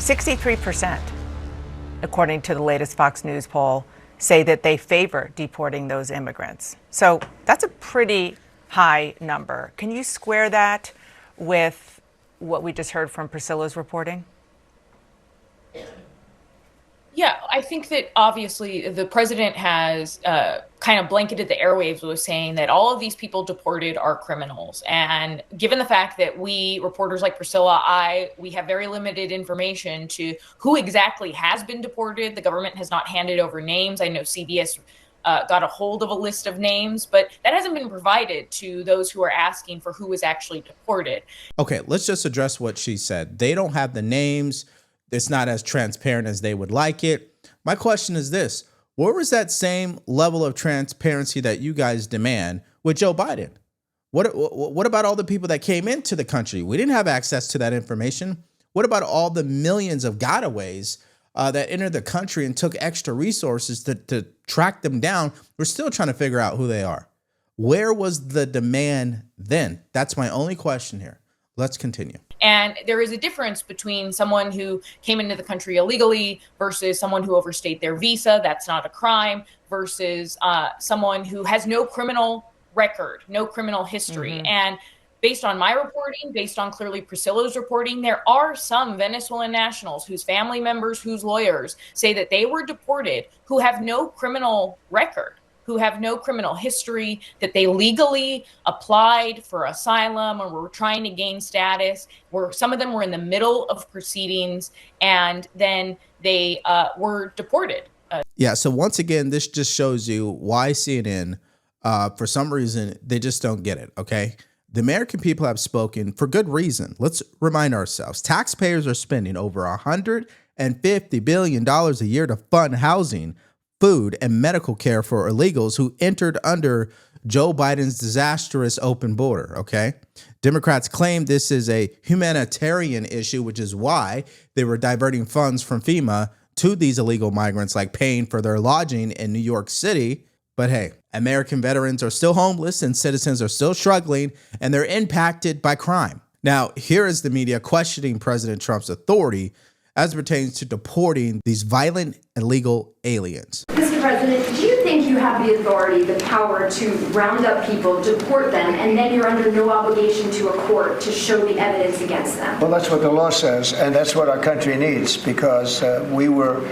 63%, according to the latest Fox News poll, say that they favor deporting those immigrants. So that's a pretty high number. Can you square that with what we just heard from Priscilla's reporting? Yeah, I think that obviously the president has kind of blanketed the airwaves with saying that all of these people deported are criminals. And given the fact that we, reporters like Priscilla, we have very limited information to who exactly has been deported. The government has not handed over names. I know CBS got a hold of a list of names, but that hasn't been provided to those who are asking for who was actually deported. Okay, let's just address what she said. They don't have the names. It's not as transparent as they would like it. My question is this: where was that same level of transparency that you guys demand with Joe Biden? What about all the people that came into the country? We didn't have access to that information. What about all the millions of gotaways that entered the country and took extra resources to track them down? We're still trying to figure out who they are. Where was the demand then? That's my only question here. Let's continue. And there is a difference between someone who came into the country illegally versus someone who overstayed their visa. That's not a crime. Versus someone who has no criminal record, no criminal history. Mm-hmm. And based on my reporting, based on clearly Priscilla's reporting, there are some Venezuelan nationals whose family members, whose lawyers say that they were deported who have no criminal record, who have no criminal history, that they legally applied for asylum or were trying to gain status, where some of them were in the middle of proceedings, and then they were deported. Yeah, so once again, this just shows you why CNN, for some reason, they just don't get it, okay? The American people have spoken for good reason. Let's remind ourselves. Taxpayers are spending over $150 billion a year to fund housing, food, and medical care for illegals who entered under Joe Biden's disastrous open border, okay? Democrats claim this is a humanitarian issue, which is why they were diverting funds from FEMA to these illegal migrants, like paying for their lodging in New York City. But hey, American veterans are still homeless and citizens are still struggling, and they're impacted by crime. Now, here is the media questioning President Trump's authority as it pertains to deporting these violent, illegal aliens. Mr. President, do you think you have the authority, the power to round up people, deport them, and then you're under no obligation to a court to show the evidence against them? Well, that's what the law says, and that's what our country needs, because we were,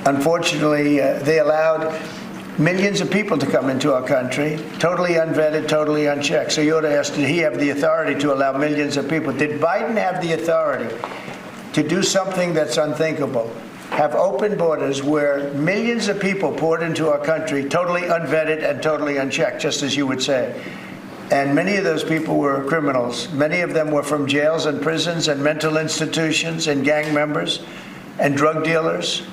unfortunately, they allowed millions of people to come into our country, totally unvetted, totally unchecked. So you ought to ask, did he have the authority to allow millions of people? Did Biden have the authority to do something that's unthinkable, have open borders where millions of people poured into our country, totally unvetted and totally unchecked, just as you would say? And many of those people were criminals. Many of them were from jails and prisons and mental institutions and gang members and drug dealers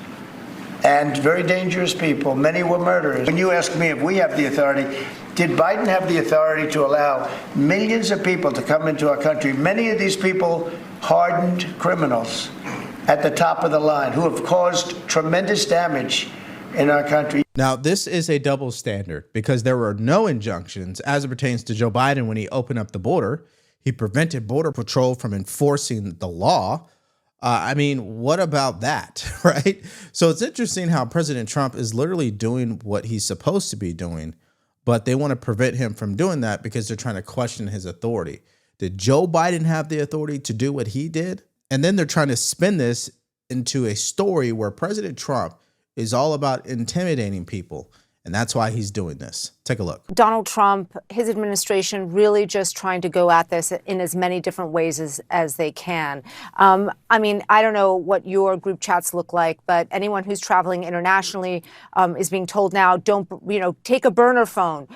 and very dangerous people. Many were murderers. When you ask me if we have the authority, did Biden have the authority to allow millions of people to come into our country? Many of these people hardened criminals at the top of the line who have caused tremendous damage in our country. Now, this is a double standard because there were no injunctions as it pertains to Joe Biden when he opened up the border. He prevented Border Patrol from enforcing the law. I mean, what about that, right? So it's interesting how President Trump is literally doing what he's supposed to be doing, but they want to prevent him from doing that because they're trying to question his authority. Did Joe Biden have the authority to do what he did? And then they're trying to spin this into a story where President Trump is all about intimidating people. And that's why he's doing this. Take a look. Donald Trump, his administration really just trying to go at this in as many different ways as they can. I mean, I don't know what your group chats look like, but anyone who's traveling internationally is being told now, don't, take a burner phone.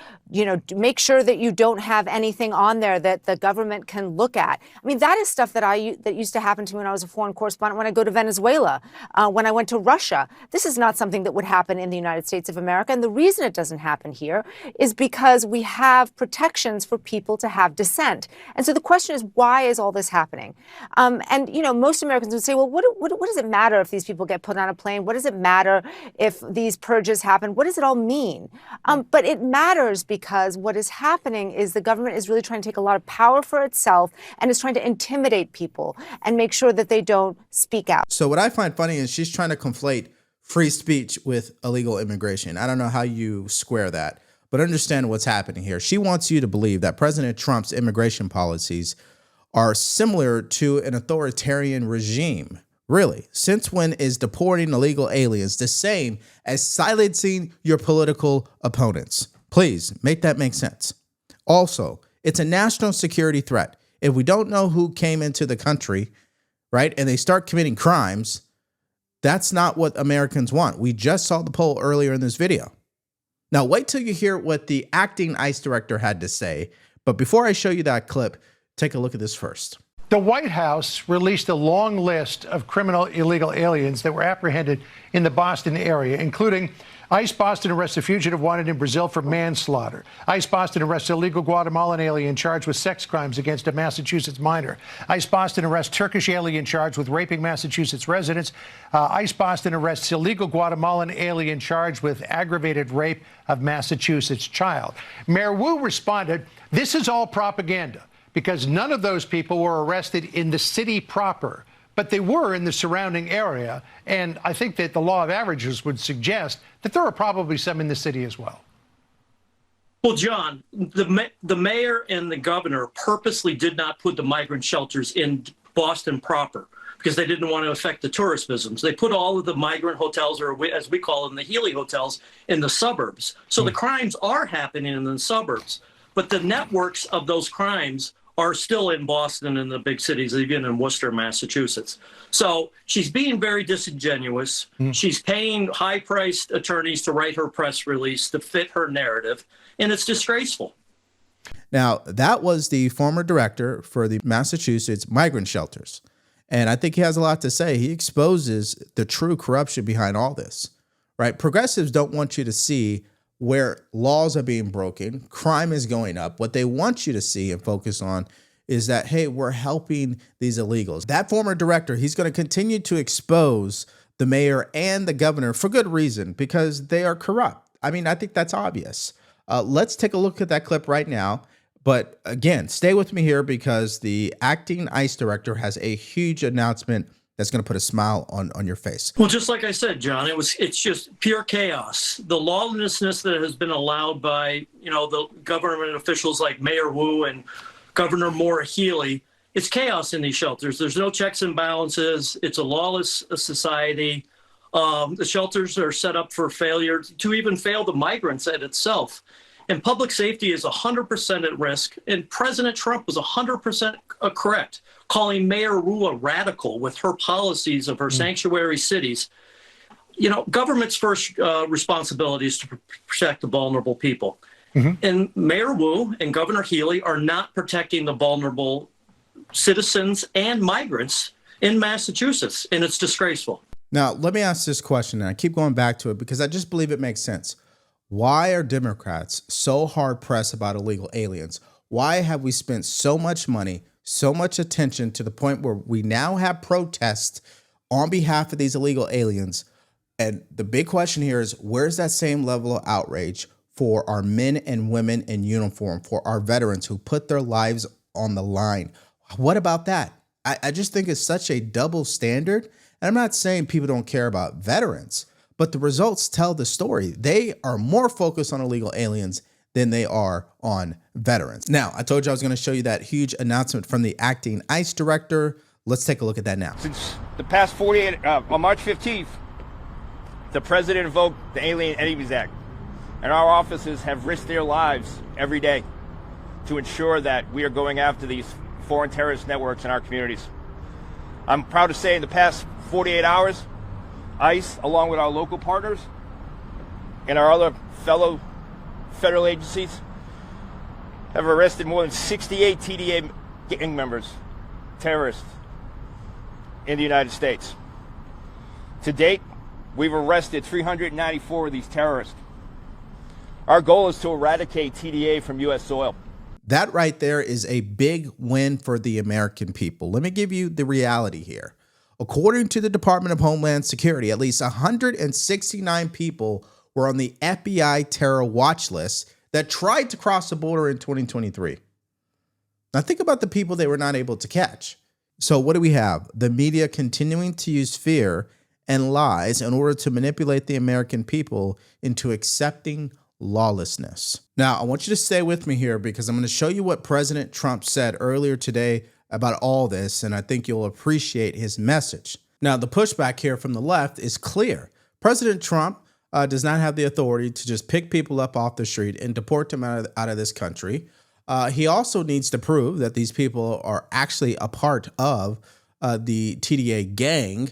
Make sure that you don't have anything on there that the government can look at. I mean, that is stuff that used to happen to me when I was a foreign correspondent, when I go to Venezuela, when I went to Russia. This is not something that would happen in the United States of America. And the reason it doesn't happen here is because we have protections for people to have dissent. And so the question is, why is all this happening? And, you know, most Americans would say, well, what does it matter if these people get put on a plane? What does it matter if these purges happen? What does it all mean? But it matters because what is happening is the government is really trying to take a lot of power for itself and is trying to intimidate people and make sure that they don't speak out. So what I find funny is she's trying to conflate free speech with illegal immigration. I don't know how you square that, but understand what's happening here. She wants you to believe that President Trump's immigration policies are similar to an authoritarian regime. Really, since when is deporting illegal aliens the same as silencing your political opponents? Please make that make sense. Also, it's a national security threat. If we don't know who came into the country, right, and they start committing crimes, that's not what Americans want. We just saw the poll earlier in this video. Now, wait till you hear what the acting ICE director had to say. But before I show you that clip, take a look at this first. The White House released a long list of criminal illegal aliens that were apprehended in the Boston area, including ICE Boston arrests a fugitive wanted in Brazil for manslaughter. ICE Boston arrests a illegal Guatemalan alien charged with sex crimes against a Massachusetts minor. ICE Boston arrests Turkish alien charged with raping Massachusetts residents. ICE Boston arrests illegal Guatemalan alien charged with aggravated rape of Massachusetts child. Mayor Wu responded, "This is all propaganda, because none of those people were arrested in the city proper, but they were in the surrounding area. And I think that the law of averages would suggest that there are probably some in the city as well." Well, John, the mayor and the governor purposely did not put the migrant shelters in Boston proper because they didn't want to affect the tourist business. They put all of the migrant hotels, or as we call them, the Healy hotels, in the suburbs. So the crimes are happening in the suburbs, but the networks of those crimes are still in Boston and the big cities, even in Worcester, Massachusetts. So she's being very disingenuous. She's paying high-priced attorneys to write her press release to fit her narrative, and it's disgraceful. Now, that was the former director for the Massachusetts migrant shelters. And I think he has a lot to say. He exposes the true corruption behind all this, right? Progressives don't want you to see where laws are being broken, crime is going up. What they want you to see and focus on is that, hey, we're helping these illegals. That former director, he's going to continue to expose the mayor and the governor for good reason, because they are corrupt. I mean, I think that's obvious. Let's take a look at that clip right now. But again, stay with me here because the acting ICE director has a huge announcement that's going to put a smile on your face. Well, just like I said, John, it's just pure chaos. The lawlessness that has been allowed by, the government officials like Mayor Wu and Governor Maura Healey, it's chaos in these shelters. There's no checks and balances. It's a lawless society. The shelters are set up for failure, to even fail the migrants at itself. And public safety is 100% at risk. And President Trump was 100% correct, calling Mayor Wu a radical with her policies of her sanctuary cities. Government's first responsibility is to protect the vulnerable people. And Mayor Wu and Governor Healey are not protecting the vulnerable citizens and migrants in Massachusetts, and it's disgraceful. Now, let me ask this question, and I keep going back to it because I just believe it makes sense. Why are Democrats so hard-pressed about illegal aliens? Why have we spent so much money, so much attention to the point where we now have protests on behalf of these illegal aliens? And the big question here is, where's that same level of outrage for our men and women in uniform, for our veterans who put their lives on the line? What about that? I just think it's such a double standard. And I'm not saying people don't care about veterans, but the results tell the story. They are more focused on illegal aliens than they are on veterans. Now, I told you I was going to show you that huge announcement from the acting ICE director. Let's take a look at that now. Since the past 48, on March 15th, the president invoked the Alien Enemies Act, and our officers have risked their lives every day to ensure that we are going after these foreign terrorist networks in our communities. I'm proud to say in the past 48 hours, ICE, along with our local partners and our other fellow federal agencies, have arrested more than 68 TDA gang members, terrorists, in the United States. To date, we've arrested 394 of these terrorists. Our goal is to eradicate TDA from U.S. soil. That right there is a big win for the American people. Let me give you the reality here. According to the Department of Homeland Security, at least 169 people were on the FBI terror watch list that tried to cross the border in 2023. Now think about the people they were not able to catch. So what do we have? The media continuing to use fear and lies in order to manipulate the American people into accepting lawlessness. Now, I want you to stay with me here because I'm going to show you what President Trump said earlier today about all this, and I think you'll appreciate his message. Now, the pushback here from the left is clear. President Trump does not have the authority to just pick people up off the street and deport them out of this country. He also needs to prove that these people are actually a part of the TDA gang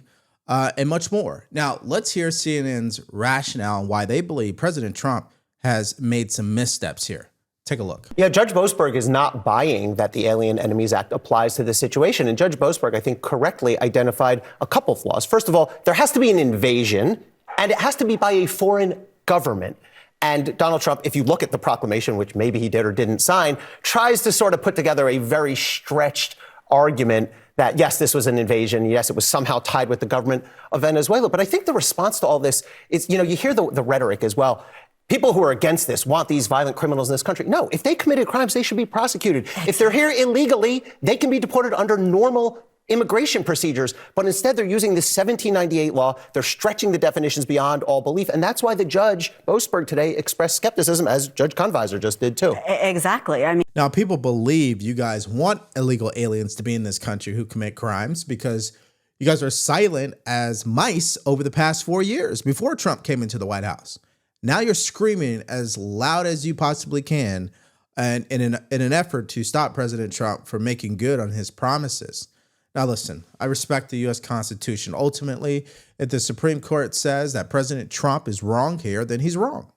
and much more. Now, let's hear CNN's rationale and why they believe President Trump has made some missteps here. Take a look. Yeah, Judge Boasberg is not buying that the Alien Enemies Act applies to this situation. And Judge Boasberg, I think, correctly identified a couple flaws. First of all, there has to be an invasion, and it has to be by a foreign government. And Donald Trump, if you look at the proclamation, which maybe he did or didn't sign, tries to sort of put together a very stretched argument that, yes, this was an invasion. Yes, it was somehow tied with the government of Venezuela. But I think the response to all this is, you hear the rhetoric as well. People who are against this want these violent criminals in this country. No, if they committed crimes, they should be prosecuted. If they're here illegally, they can be deported under normal immigration procedures. But instead, they're using this 1798 law. They're stretching the definitions beyond all belief. And that's why the Judge Boasberg today expressed skepticism, as Judge Conviser just did, too. Exactly. Now, people believe you guys want illegal aliens to be in this country who commit crimes because you guys are silent as mice over the past 4 years before Trump came into the White House. Now you're screaming as loud as you possibly can and in an effort to stop President Trump from making good on his promises. Now, listen, I respect the U.S. Constitution. Ultimately, if the Supreme Court says that President Trump is wrong here, then he's wrong.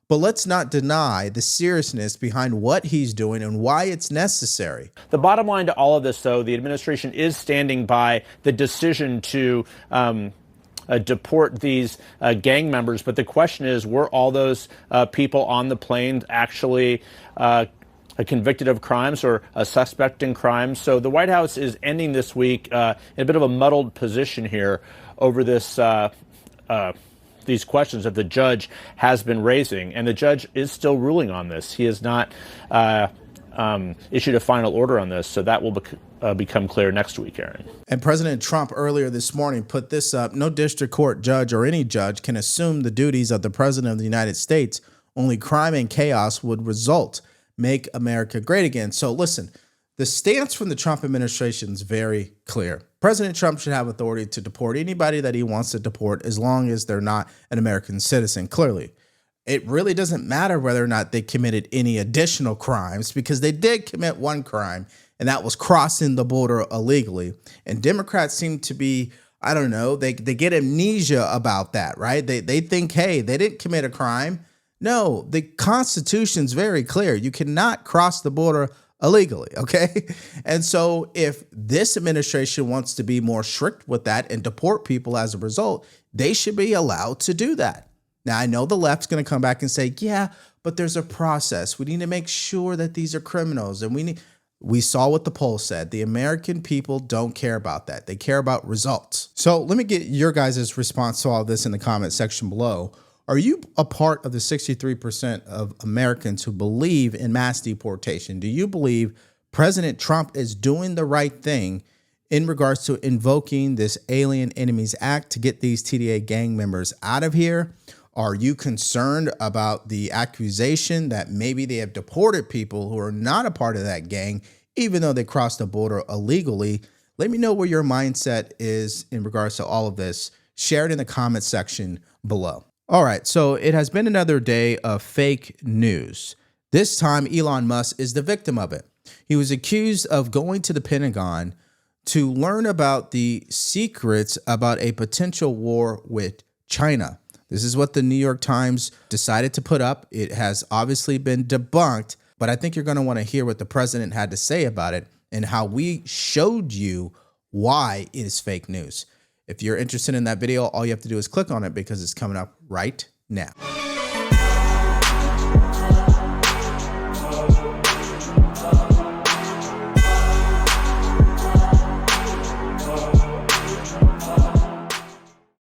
But let's not deny the seriousness behind what he's doing and why it's necessary. The bottom line to all of this, though, the administration is standing by the decision to deport these gang members. But the question is, were all those people on the plane actually convicted of crimes or a suspect in crimes? So the White House is ending this week in a bit of a muddled position here over this these questions that the judge has been raising. And the judge is still ruling on this. He has not issued a final order on this. So that will become clear next week, Aaron. And President Trump earlier this morning put this up. No district court judge or any judge can assume the duties of the president of the United States. Only crime and chaos would result. Make America great again. So listen, the stance from the Trump administration is very clear. President Trump should have authority to deport anybody that he wants to deport as long as they're not an American citizen, clearly. It really doesn't matter whether or not they committed any additional crimes because they did commit one crime, and that was crossing the border illegally. And Democrats seem to be, I don't know, they get amnesia about that, right? They think, hey, they didn't commit a crime. No, the Constitution's very clear. You cannot cross the border illegally, okay? And so if this administration wants to be more strict with that and deport people as a result, they should be allowed to do that. Now, I know the left's going to come back and say, yeah, but there's a process. We need to make sure that these are criminals. And we saw what the poll said. The American people don't care about that. They care about results. So let me get your guys' response to all this in the comment section below. Are you a part of the 63% of Americans who believe in mass deportation? Do you believe President Trump is doing the right thing in regards to invoking this Alien Enemies Act to get these TDA gang members out of here? Are you concerned about the accusation that maybe they have deported people who are not a part of that gang, even though they crossed the border illegally? Let me know where your mindset is in regards to all of this. Share it in the comment section below. All right, so it has been another day of fake news. This time, Elon Musk is the victim of it. He was accused of going to the Pentagon to learn about the secrets about a potential war with China. This is what the New York Times decided to put up. It has obviously been debunked, but I think you're going to want to hear what the president had to say about it and how we showed you why it is fake news. If you're interested in that video, all you have to do is click on it because it's coming up right now.